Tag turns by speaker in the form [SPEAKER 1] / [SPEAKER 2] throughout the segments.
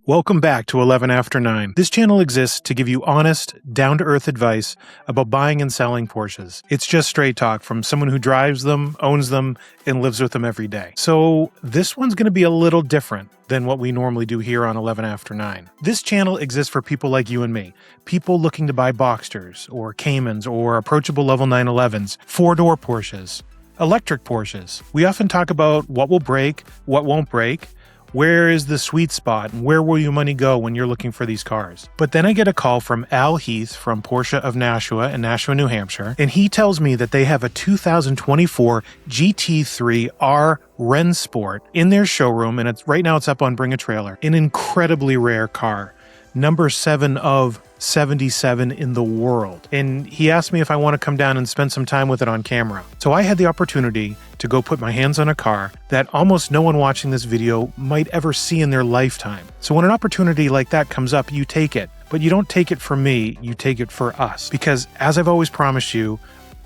[SPEAKER 1] Welcome back to 11 After 9. This channel exists to give you honest, down-to-earth advice about buying and selling Porsches. It's just straight talk from someone who drives them, owns them, and lives with them every day. So this one's going to be a little different than what we normally do here on 11 After 9. This channel exists for people like you and me, people looking to buy Boxsters, or Caymans, or approachable level 911s, four-door Porsches, electric Porsches. We often talk about what will break, what won't break, where is the sweet spot, and where will your money go when you're looking for these cars? But then I get a call from Heath from Porsche of Nashua in Nashua, New Hampshire, and he tells me that they have a 2024 GT3 R Rennsport in their showroom, and right now it's up on Bring a Trailer. An incredibly rare car. Number 7 of 77 in the world. And he asked me if I want to come down and spend some time with it on camera. So I had the opportunity to go put my hands on a car that almost no one watching this video might ever see in their lifetime. So when an opportunity like that comes up, you take it. But you don't take it for me, you take it for us. Because as I've always promised you,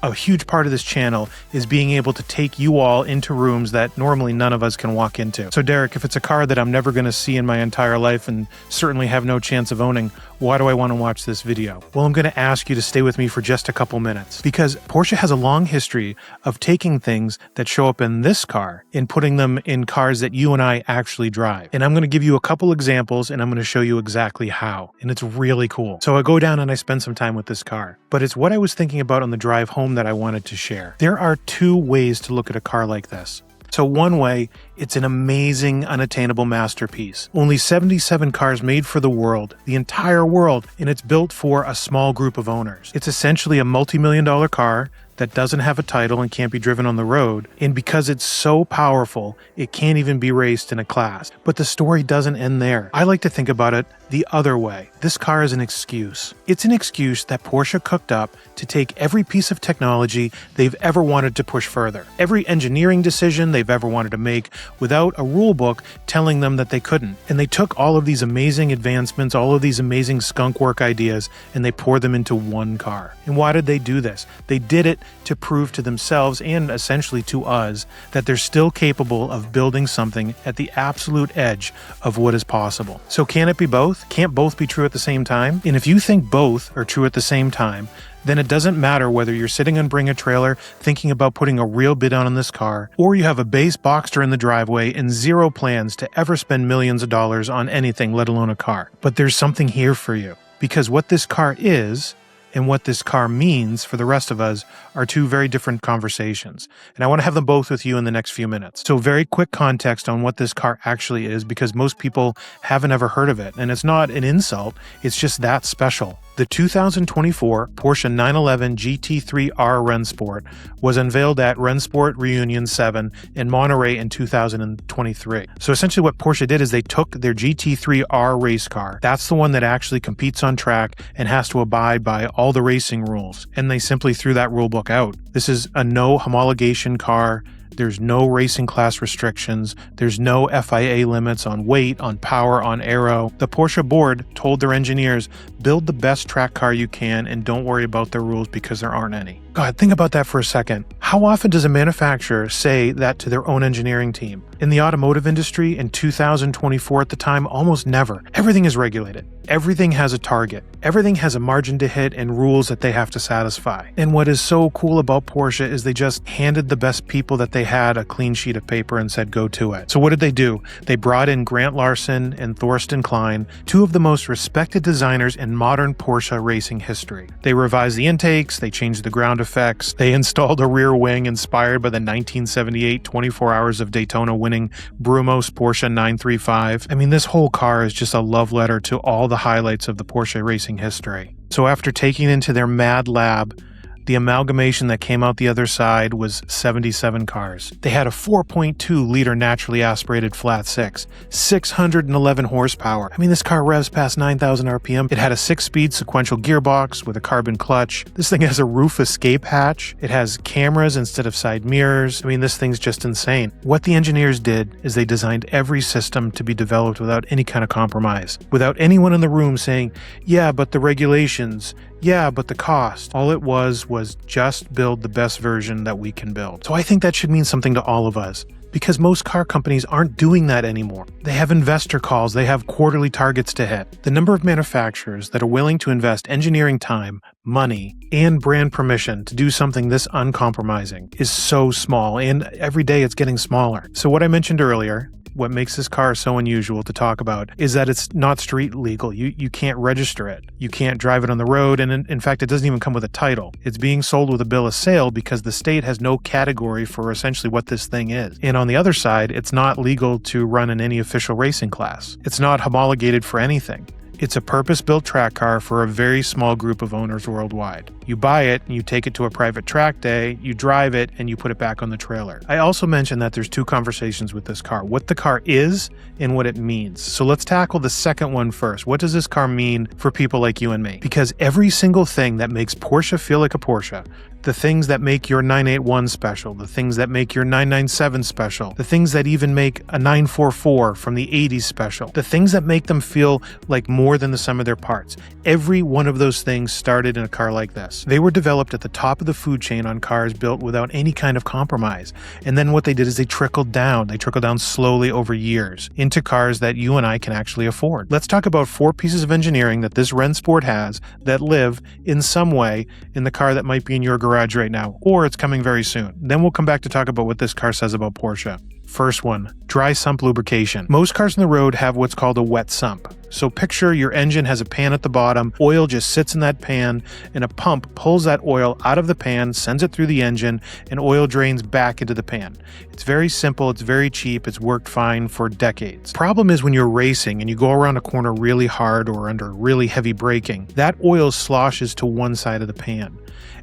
[SPEAKER 1] a huge part of this channel is being able to take you all into rooms that normally none of us can walk into. So Derek, if it's a car that I'm never going to see in my entire life and certainly have no chance of owning, why do I want to watch this video? Well, I'm going to ask you to stay with me for just a couple minutes because Porsche has a long history of taking things that show up in this car and putting them in cars that you and I actually drive. And I'm going to give you a couple examples and I'm going to show you exactly how. And it's really cool. So I go down and I spend some time with this car. But it's what I was thinking about on the drive home that I wanted to share. There are two ways to look at a car like this. So one way, it's an amazing, unattainable masterpiece. Only 77 cars made for the world, the entire world, and it's built for a small group of owners. It's essentially a multi-million-dollar car that doesn't have a title and can't be driven on the road, and because it's so powerful, it can't even be raced in a class. But the story doesn't end there. I like to think about it the other way. This car is an excuse. It's an excuse that Porsche cooked up to take every piece of technology they've ever wanted to push further, every engineering decision they've ever wanted to make without a rule book telling them that they couldn't. And they took all of these amazing advancements, all of these amazing skunk work ideas, and they poured them into one car. And why did they do this? They did it to prove to themselves and essentially to us that they're still capable of building something at the absolute edge of what is possible. So can it be both? Can't both be true at the same time? And if you think both are true at the same time, then it doesn't matter whether you're sitting on Bring a Trailer thinking about putting a real bid on this car, or you have a base Boxster in the driveway and zero plans to ever spend millions of dollars on anything, let alone a car. But there's something here for you, because what this car is and what this car means for the rest of us are two very different conversations. And I want to have them both with you in the next few minutes. So very quick context on what this car actually is, because most people haven't ever heard of it. And it's not an insult, it's just that special. The 2024 Porsche 911 GT3 R Rennsport was unveiled at Rennsport Reunion 7 in Monterey in 2023. So essentially what Porsche did is they took their GT3 R race car, that's the one that actually competes on track and has to abide by all the racing rules, and they simply threw that rule book out. This is a no homologation car. There's no racing class restrictions. There's no FIA limits on weight, on power, on aero. The Porsche board told their engineers, build the best track car you can and don't worry about the rules because there aren't any. God, think about that for a second. How often does a manufacturer say that to their own engineering team? In the automotive industry in 2024 at the time, almost never. Everything is regulated. Everything has a target. Everything has a margin to hit and rules that they have to satisfy. And what is so cool about Porsche is they just handed the best people that they had a clean sheet of paper and said, go to it. So what did they do? They brought in Grant Larson and Thorsten Klein, two of the most respected designers in modern Porsche racing history. They revised the intakes, they changed the ground effects, they installed a rear wing inspired by the 1978 24 Hours of Daytona winning Brumos Porsche 935. I mean, this whole car is just a love letter to all the highlights of the Porsche racing history. So after taking it into their mad lab, the amalgamation that came out the other side was 77 cars. They had a 4.2-liter naturally aspirated flat six, 611 horsepower. I mean, this car revs past 9,000 RPM. It had a 6-speed sequential gearbox with a carbon clutch. This thing has a roof escape hatch. It has cameras instead of side mirrors. I mean, this thing's just insane. What the engineers did is they designed every system to be developed without any kind of compromise, without anyone in the room saying, yeah, but the regulations, yeah, but the cost. All it was just build the best version that we can build. So I think that should mean something to all of us. Because most car companies aren't doing that anymore. They have investor calls, they have quarterly targets to hit. The number of manufacturers that are willing to invest engineering time, money, and brand permission to do something this uncompromising is so small, and every day it's getting smaller. So what I mentioned earlier, what makes this car so unusual to talk about is that it's not street legal. You can't register it. You can't drive it on the road, and in fact, it doesn't even come with a title. It's being sold with a bill of sale because the state has no category for essentially what this thing is. And on the other side, it's not legal to run in any official racing class. It's not homologated for anything. It's a purpose-built track car for a very small group of owners worldwide. You buy it and you take it to a private track day, you drive it, and you put it back on the trailer. I also mentioned that there's two conversations with this car, what the car is and what it means. So let's tackle the second one first. What does this car mean for people like you and me? Because every single thing that makes Porsche feel like a Porsche, the things that make your 981 special, the things that make your 997 special, the things that even make a 944 from the 80s special, the things that make them feel like more than the sum of their parts. Every one of those things started in a car like this. They were developed at the top of the food chain on cars built without any kind of compromise. And then what they did is they trickled down. They trickled down slowly over years into cars that you and I can actually afford. Let's talk about 4 pieces of engineering that this Rennsport has that live in some way in the car that might be in your garage right now, or it's coming very soon. Then we'll come back to talk about what this car says about Porsche. First one, dry sump lubrication. Most cars on the road have what's called a wet sump. So picture your engine has a pan at the bottom, oil just sits in that pan, and a pump pulls that oil out of the pan, sends it through the engine, and oil drains back into the pan. It's very simple, it's very cheap, it's worked fine for decades. Problem is when you're racing and you go around a corner really hard or under really heavy braking, that oil sloshes to one side of the pan.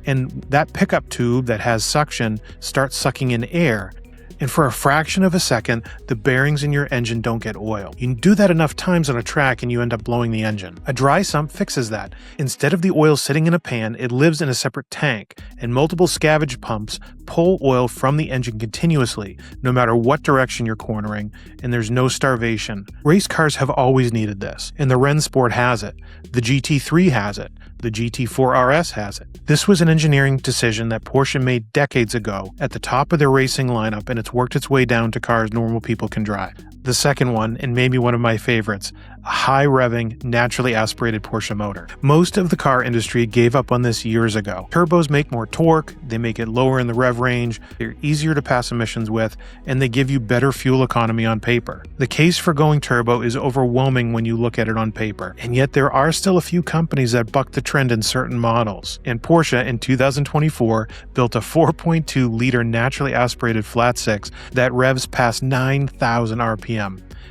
[SPEAKER 1] And that pickup tube that has suction starts sucking in air. And for a fraction of a second, the bearings in your engine don't get oil. You can do that enough times on a track and you end up blowing the engine. A dry sump fixes that. Instead of the oil sitting in a pan, it lives in a separate tank, and multiple scavenge pumps pull oil from the engine continuously, no matter what direction you're cornering, and there's no starvation. Race cars have always needed this, and the Rennsport has it. The GT3 has it. The GT3 RS has it. This was an engineering decision that Porsche made decades ago at the top of their racing lineup, and it's worked its way down to cars normal people can drive. The second one, and maybe one of my favorites, a high-revving, naturally aspirated Porsche motor. Most of the car industry gave up on this years ago. Turbos make more torque, they make it lower in the rev range, they're easier to pass emissions with, and they give you better fuel economy on paper. The case for going turbo is overwhelming when you look at it on paper, and yet there are still a few companies that buck the trend in certain models. And Porsche, in 2024, built a 4.2-liter naturally aspirated flat six that revs past 9,000 RPM.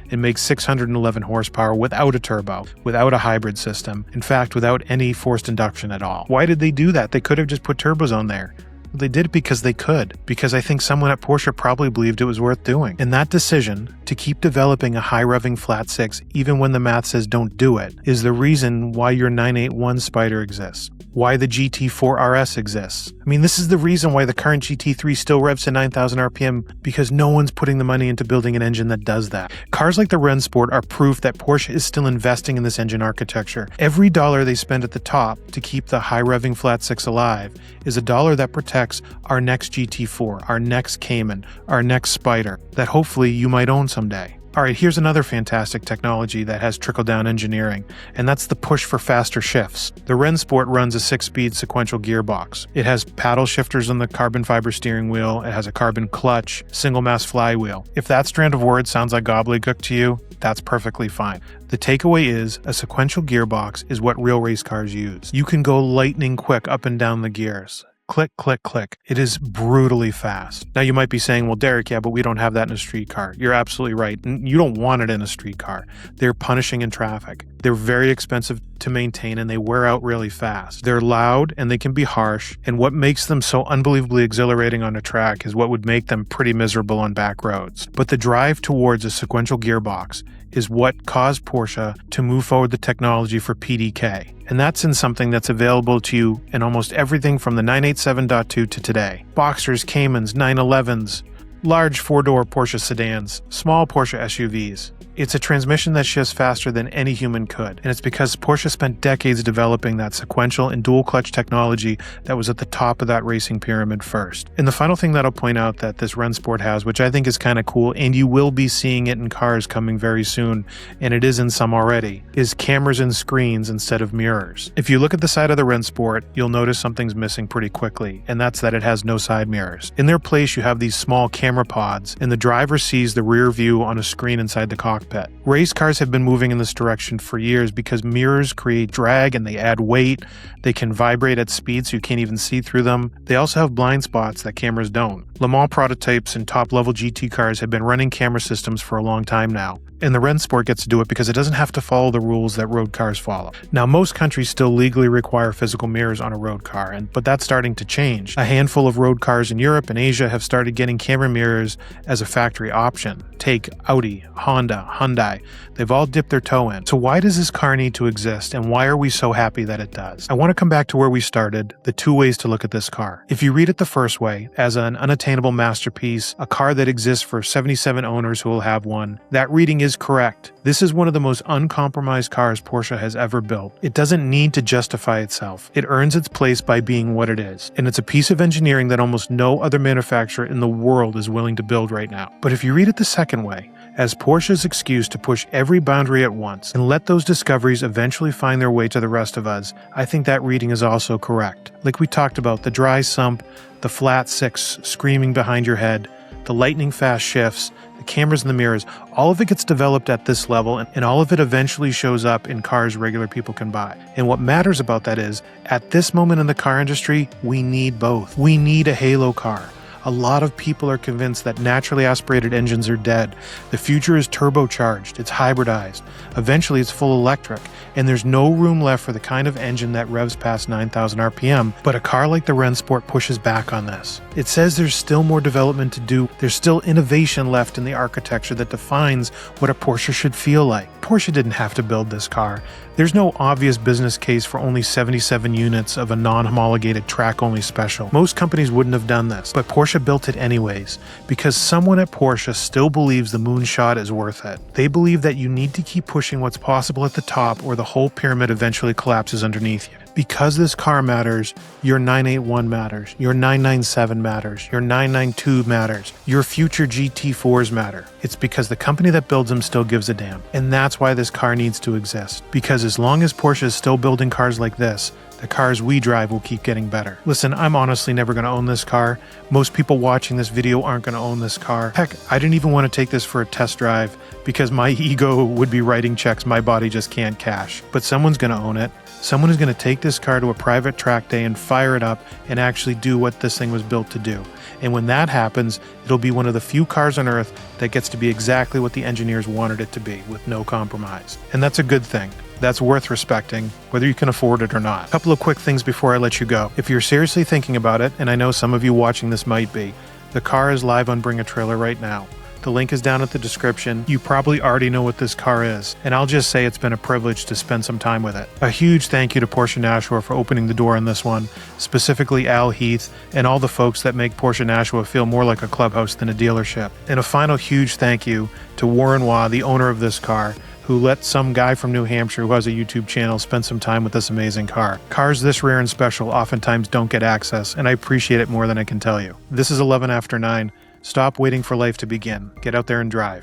[SPEAKER 1] It makes 611 horsepower without a turbo, without a hybrid system, in fact, without any forced induction at all. Why did they do that? They could have just put turbos on there. They did it because they could, because I think someone at Porsche probably believed it was worth doing. And that decision to keep developing a high-revving flat six, even when the math says don't do it, is the reason why your 981 Spider exists, why the GT3 RS exists. I mean, this is the reason why the current GT3 still revs to 9,000 RPM, because no one's putting the money into building an engine that does that. Cars like the Rennsport are proof that Porsche is still investing in this engine architecture. Every dollar they spend at the top to keep the high-revving flat six alive is a dollar that protects our next GT4, our next Cayman, our next Spider, that hopefully you might own someday. Alright, here's another fantastic technology that has trickle-down engineering, and that's the push for faster shifts. The Rennsport runs a 6-speed sequential gearbox. It has paddle shifters on the carbon fiber steering wheel, it has a carbon clutch, single-mass flywheel. If that strand of words sounds like gobbledygook to you, that's perfectly fine. The takeaway is, a sequential gearbox is what real race cars use. You can go lightning quick up and down the gears. Click, click, click. It is brutally fast. Now you might be saying, well, Derek, yeah, but we don't have that in a street car. You're absolutely right. You don't want it in a street car. They're punishing in traffic. They're very expensive to maintain and they wear out really fast. They're loud and they can be harsh. And what makes them so unbelievably exhilarating on a track is what would make them pretty miserable on back roads. But the drive towards a sequential gearbox is what caused Porsche to move forward the technology for PDK. And that's in something that's available to you in almost everything from the 987.2 to today. Boxsters, Caymans, 911s, large 4-door Porsche sedans, small Porsche SUVs. It's a transmission that shifts faster than any human could, and it's because Porsche spent decades developing that sequential and dual clutch technology that was at the top of that racing pyramid first. And the final thing that I'll point out that this Rennsport has, which I think is kind of cool, and you will be seeing it in cars coming very soon, and it is in some already, is cameras and screens instead of mirrors. If you look at the side of the Rennsport, you'll notice something's missing pretty quickly, and that's that it has no side mirrors. In their place, you have these small camera pods, and the driver sees the rear view on a screen inside the cockpit. Race cars have been moving in this direction for years because mirrors create drag and they add weight. They can vibrate at speeds so you can't even see through them. They also have blind spots that cameras don't. Le Mans prototypes and top-level GT cars have been running camera systems for a long time now. And the Rennsport gets to do it because it doesn't have to follow the rules that road cars follow. Now, most countries still legally require physical mirrors on a road car, but that's starting to change. A handful of road cars in Europe and Asia have started getting camera mirrors as a factory option. Take Audi, Honda, Hyundai. They've all dipped their toe in. So why does this car need to exist, and why are we so happy that it does? I want to come back to where we started, the two ways to look at this car. If you read it the first way, as an unattainable masterpiece, a car that exists for 77 owners who will have one, that reading is correct. This is one of the most uncompromised cars Porsche has ever built. It doesn't need to justify itself. It earns its place by being what it is. And it's a piece of engineering that almost no other manufacturer in the world is willing to build right now. But if you read it the second way, as Porsche's excuse to push every boundary at once and let those discoveries eventually find their way to the rest of us, I think that reading is also correct. Like we talked about, the dry sump, the flat six screaming behind your head, the lightning fast shifts, the cameras and the mirrors, all of it gets developed at this level, and all of it eventually shows up in cars regular people can buy. And what matters about that is, at this moment in the car industry, we need both. We need a halo car. A lot of people are convinced that naturally aspirated engines are dead. The future is turbocharged, it's hybridized. Eventually it's full electric, and there's no room left for the kind of engine that revs past 9,000 RPM, but a car like the Rennsport pushes back on this. It says there's still more development to do. There's still innovation left in the architecture that defines what a Porsche should feel like. Porsche didn't have to build this car. There's no obvious business case for only 77 units of a non-homologated track-only special. Most companies wouldn't have done this, but Porsche built it anyways, because someone at Porsche still believes the moonshot is worth it. They believe that you need to keep pushing what's possible at the top, or the whole pyramid eventually collapses underneath you. Because this car matters, your 981 matters, your 997 matters, your 992 matters, your future GT4s matter. It's because the company that builds them still gives a damn. And that's why this car needs to exist. Because as long as Porsche is still building cars like this, the cars we drive will keep getting better. Listen, I'm honestly never going to own this car. Most people watching this video aren't going to own this car. Heck, I didn't even want to take this for a test drive because my ego would be writing checks my body just can't cash. But someone's going to own it. Someone is going to take this car to a private track day and fire it up and actually do what this thing was built to do. And when that happens, it'll be one of the few cars on Earth that gets to be exactly what the engineers wanted it to be, with no compromise. And that's a good thing. That's worth respecting, whether you can afford it or not. A couple of quick things before I let you go. If you're seriously thinking about it, and I know some of you watching this might be, the car is live on Bring a Trailer right now. The link is down at the description. You probably already know what this car is, and I'll just say it's been a privilege to spend some time with it. A huge thank you to Porsche Nashua for opening the door on this one, specifically Al, Heath, and all the folks that make Porsche Nashua feel more like a clubhouse than a dealership. And a final huge thank you to Warren Waugh, the owner of this car, who let some guy from New Hampshire who has a YouTube channel spend some time with this amazing car. Cars this rare and special oftentimes don't get access, and I appreciate it more than I can tell you. This is 11 After 9. Stop waiting for life to begin. Get out there and drive.